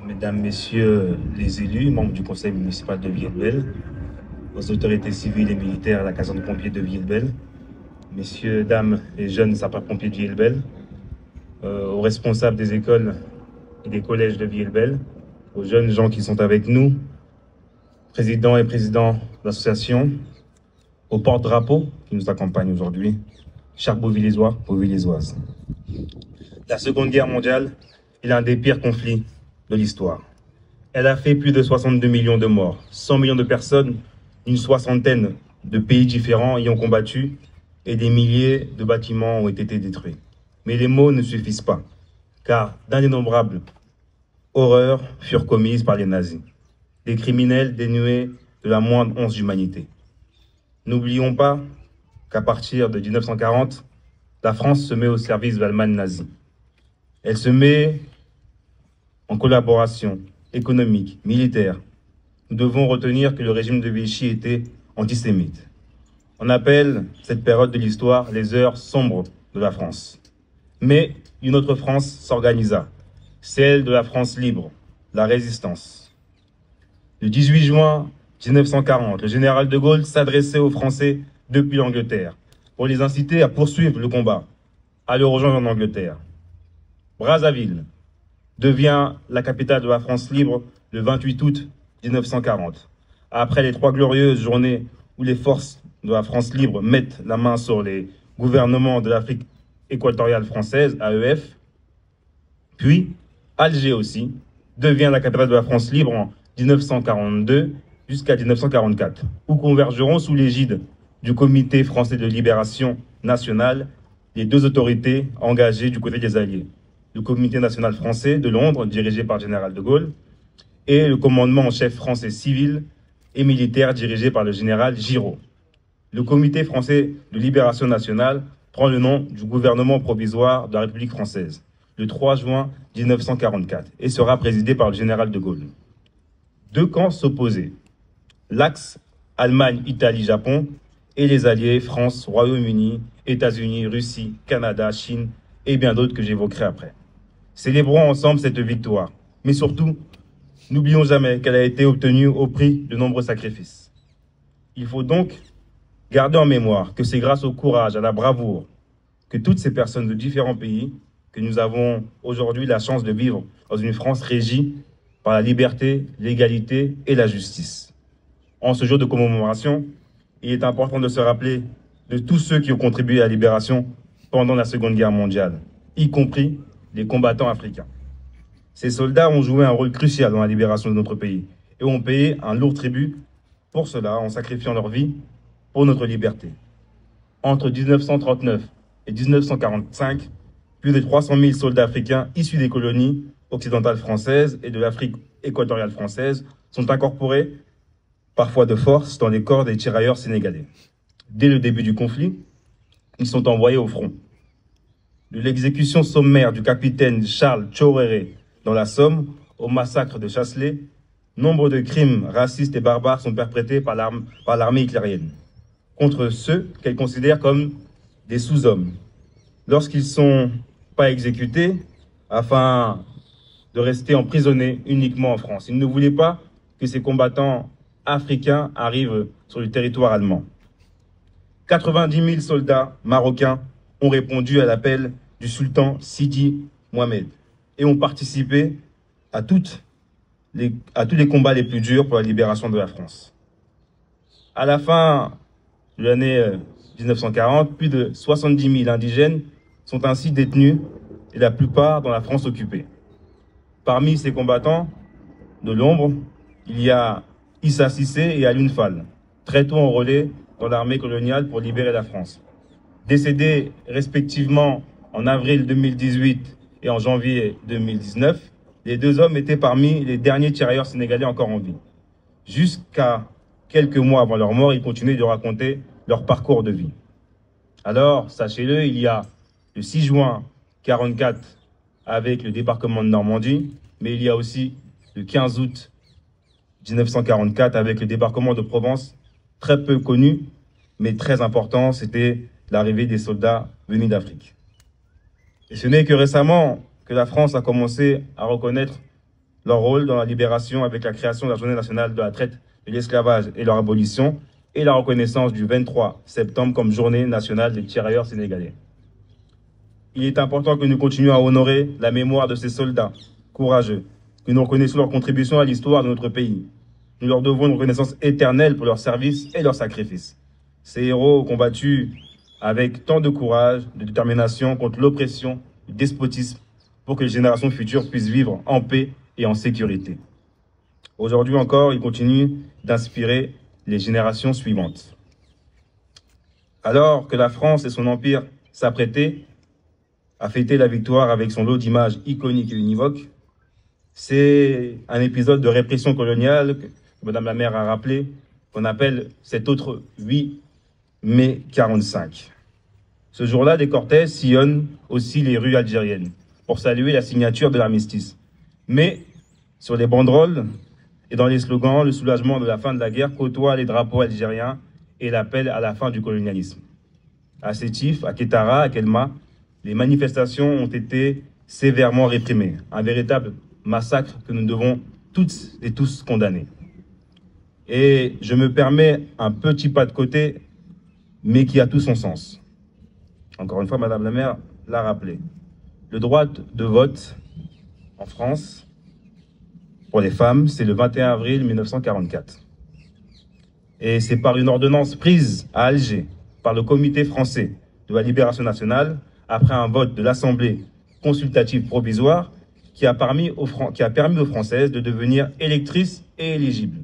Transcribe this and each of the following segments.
Mesdames, Messieurs les élus, membres du conseil municipal de Villers-Belle, aux autorités civiles et militaires à la caserne de pompiers de Villers-Belle, messieurs, dames et jeunes sapeurs-pompiers de Villers-Belle, aux responsables des écoles et des collèges de Villers-Belle, aux jeunes gens qui sont avec nous, présidents et présidents d'associations, aux porte-drapeaux qui nous accompagnent aujourd'hui, chers Beauvillisois, Beauvillisoises. La Seconde Guerre mondiale est l'un des pires conflits de l'histoire. Elle a fait plus de 62 millions de morts, 100 millions de personnes, une soixantaine de pays différents y ont combattu et des milliers de bâtiments ont été détruits. Mais les mots ne suffisent pas, car d'innombrables horreurs furent commises par les nazis, des criminels dénués de la moindre once d'humanité. N'oublions pas qu'à partir de 1940, la France se met au service de l'Allemagne nazie. Elle se met en collaboration économique, militaire. Nous devons retenir que le régime de Vichy était antisémite. On appelle cette période de l'histoire les heures sombres de la France. Mais une autre France s'organisa, celle de la France libre, la résistance. Le 18 juin 1940, le général de Gaulle s'adressait aux Français depuis l'Angleterre pour les inciter à poursuivre le combat, à le rejoindre en Angleterre. Brazzaville devient la capitale de la France libre le 28 août 1940. Après les 3 glorieuses journées où les forces de la France libre mettent la main sur les gouvernements de l'Afrique équatoriale française, AEF, puis Alger aussi devient la capitale de la France libre en 1942 jusqu'à 1944, où convergeront sous l'égide du Comité français de libération nationale les deux autorités engagées du côté des Alliés. Le Comité national français de Londres, dirigé par le général de Gaulle, et le commandement en chef français civil et militaire, dirigé par le général Giraud. Le Comité français de libération nationale prend le nom du gouvernement provisoire de la République française, le 3 juin 1944, et sera présidé par le général de Gaulle. Deux camps s'opposaient, l'axe Allemagne-Italie-Japon et les alliés France, Royaume-Uni, États-Unis, Russie, Canada, Chine et bien d'autres que j'évoquerai après. Célébrons ensemble cette victoire, mais surtout, n'oublions jamais qu'elle a été obtenue au prix de nombreux sacrifices. Il faut donc garder en mémoire que c'est grâce au courage, à la bravoure, que toutes ces personnes de différents pays, que nous avons aujourd'hui la chance de vivre dans une France régie par la liberté, l'égalité et la justice. En ce jour de commémoration, il est important de se rappeler de tous ceux qui ont contribué à la libération pendant la Seconde Guerre mondiale, y compris les combattants africains. Ces soldats ont joué un rôle crucial dans la libération de notre pays et ont payé un lourd tribut pour cela en sacrifiant leur vie pour notre liberté. Entre 1939 et 1945, plus de 300 000 soldats africains issus des colonies occidentales françaises et de l'Afrique équatoriale française sont incorporés, parfois de force, dans les corps des tirailleurs sénégalais. Dès le début du conflit, ils sont envoyés au front. De l'exécution sommaire du capitaine Charles Tchoréré dans la Somme au massacre de Chasselet, nombre de crimes racistes et barbares sont perpétrés par l'armée hitlérienne contre ceux qu'elle considère comme des sous-hommes. Lorsqu'ils ne sont pas exécutés, afin de rester emprisonnés uniquement en France. Ils ne voulaient pas que ces combattants africains arrivent sur le territoire allemand. 90 000 soldats marocains ont répondu à l'appel du sultan Sidi Mohamed et ont participé à tous les combats les plus durs pour la libération de la France. À la fin de l'année 1940, plus de 70 000 indigènes sont ainsi détenus et la plupart dans la France occupée. Parmi ces combattants de l'ombre, il y a Issa Cissé et Alioune Fall, très tôt enrôlés dans l'armée coloniale pour libérer la France. Décédés respectivement en avril 2018 et en janvier 2019, les deux hommes étaient parmi les derniers tirailleurs sénégalais encore en vie. Jusqu'à quelques mois avant leur mort, ils continuaient de raconter leur parcours de vie. Alors, sachez-le, il y a le 6 juin 1944 avec le débarquement de Normandie, mais il y a aussi le 15 août 1944 avec le débarquement de Provence, très peu connu, mais très important, c'était l'arrivée des soldats venus d'Afrique. Et ce n'est que récemment que la France a commencé à reconnaître leur rôle dans la libération avec la création de la Journée nationale de la traite de l'esclavage et leur abolition, et la reconnaissance du 23 septembre comme Journée nationale des tirailleurs sénégalais. Il est important que nous continuions à honorer la mémoire de ces soldats courageux, que nous reconnaissons leur contribution à l'histoire de notre pays. Nous leur devons une reconnaissance éternelle pour leur service et leur sacrifice. Ces héros ont combattu avec tant de courage, de détermination contre l'oppression, le despotisme, pour que les générations futures puissent vivre en paix et en sécurité. Aujourd'hui encore, ils continuent d'inspirer les générations suivantes. Alors que la France et son empire s'apprêtaient à fêter la victoire avec son lot d'images iconiques et univoques, c'est un épisode de répression coloniale que Madame la maire a rappelé, qu'on appelle cet autre 8 mai 45. Ce jour-là, des cortèges sillonnent aussi les rues algériennes pour saluer la signature de l'armistice. Mais sur les banderoles et dans les slogans, le soulagement de la fin de la guerre côtoie les drapeaux algériens et l'appel à la fin du colonialisme. À Sétif, à Kétara, à Kelma, les manifestations ont été sévèrement réprimées. Un véritable massacre que nous devons toutes et tous condamner. Et je me permets un petit pas de côté, mais qui a tout son sens. Encore une fois, Madame la maire l'a rappelé. Le droit de vote en France, pour les femmes, c'est le 21 avril 1944. Et c'est par une ordonnance prise à Alger par le Comité français de la libération nationale, après un vote de l'Assemblée consultative provisoire, qui a permis aux Françaises de devenir électrices et éligibles.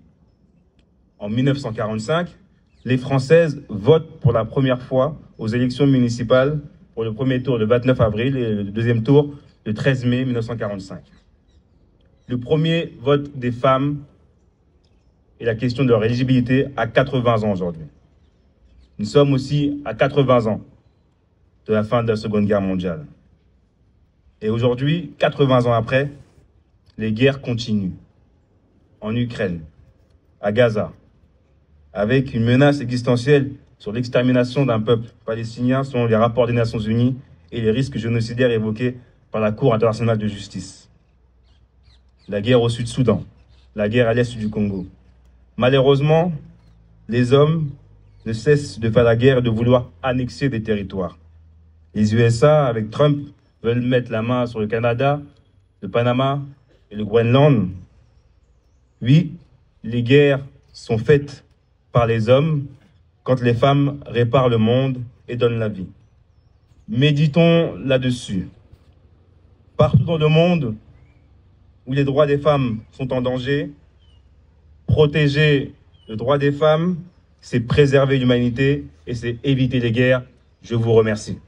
En 1945, les Françaises votent pour la première fois aux élections municipales pour le premier tour le 29 avril et le deuxième tour le 13 mai 1945. Le premier vote des femmes est la question de leur éligibilité à 80 ans aujourd'hui. Nous sommes aussi à 80 ans de la fin de la Seconde Guerre mondiale. Et aujourd'hui, 80 ans après, les guerres continuent. En Ukraine, à Gaza, avec une menace existentielle sur l'extermination d'un peuple palestinien selon les rapports des Nations Unies et les risques génocidaires évoqués par la Cour internationale de justice. La guerre au Sud-Soudan, la guerre à l'est du Congo. Malheureusement, les hommes ne cessent de faire la guerre et de vouloir annexer des territoires. Les USA, avec Trump, veulent mettre la main sur le Canada, le Panama et le Groenland. Oui, les guerres sont faites par les hommes quand les femmes réparent le monde et donnent la vie. Méditons là-dessus. Partout dans le monde où les droits des femmes sont en danger, protéger le droit des femmes, c'est préserver l'humanité et c'est éviter les guerres. Je vous remercie.